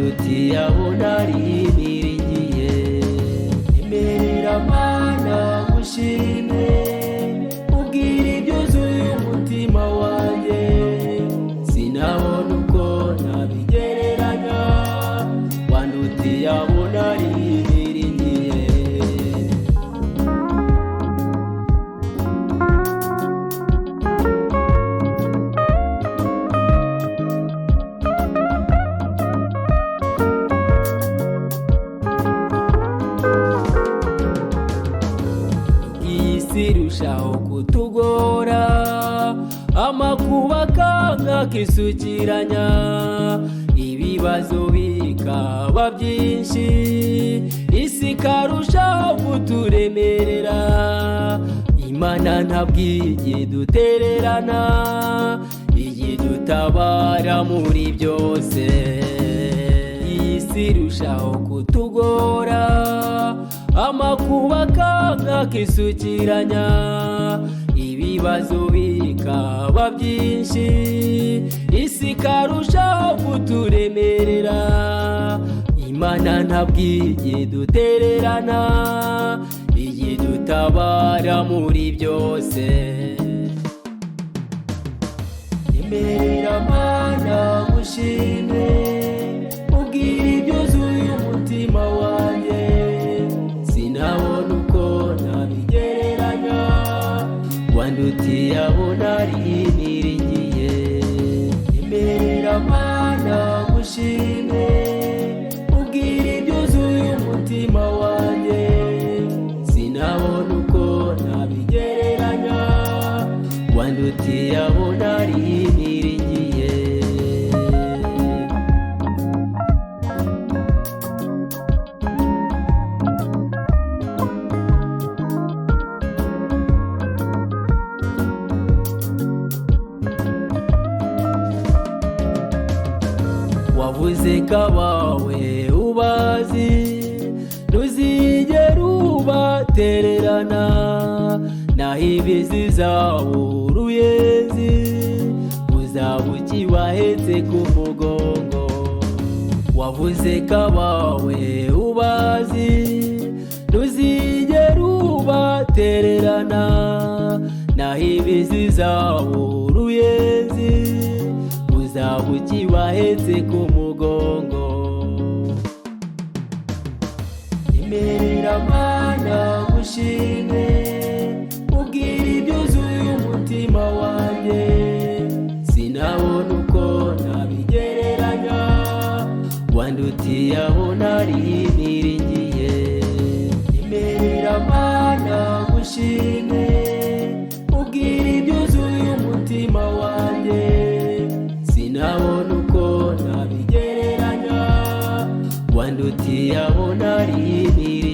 wandutiye aho nari niringiye. Emerera Mana ngushime, ubwira ibyuzuye umutima wanjye, sinabona uko nabigereranya, wandutiye aho nari niringiye. Irushaho kutugora, amakuba akanga kisukiranya, ibibazo bikaba byinshi, isi ikarushaho kuturemerera. Imana ntabwo ijya dutererana, ijya dutabara muri byose. Isi irushaho kutugora, amakuba akanga kisukiranya, ibibazo bikaba byinshi, isi ikarushaho kuturemerera. Imana ntabwo ijya dutererana, ijya dutabara muri byose. Emerera Mana ngushime, ubwira ibyuzuye umutima wanjye, sinabona uko nabigereranya, wandutiye aho nari niringiye. Emerera Mana ngushime, ubwira ibyuzuye umutima wanjye, sinabona uko nabigereranya, wandutiye aho nari niringiye. Wavuze ko abawe ubazi, ntuzigera ubatererana, naho ibizi zawo uruyenzi, uzaba ukibahetse ku mugongo. Wavuze ko abawe ubazi, ntuzigera ubatererana, naho ibizi zawo uruyenzi, uzaba ukibahetse ku mugongo. Emerera Mana ngushime, ubwira ibyuzuye umutima wanjye, sinabona uko nabigereranya, wandutiye aho nari niringiye. Emerera Mana ngushime, ubwira ibyuzuye umutima wanjye, sinabona uko nabigereranya, wandutiye aho nari niringiye.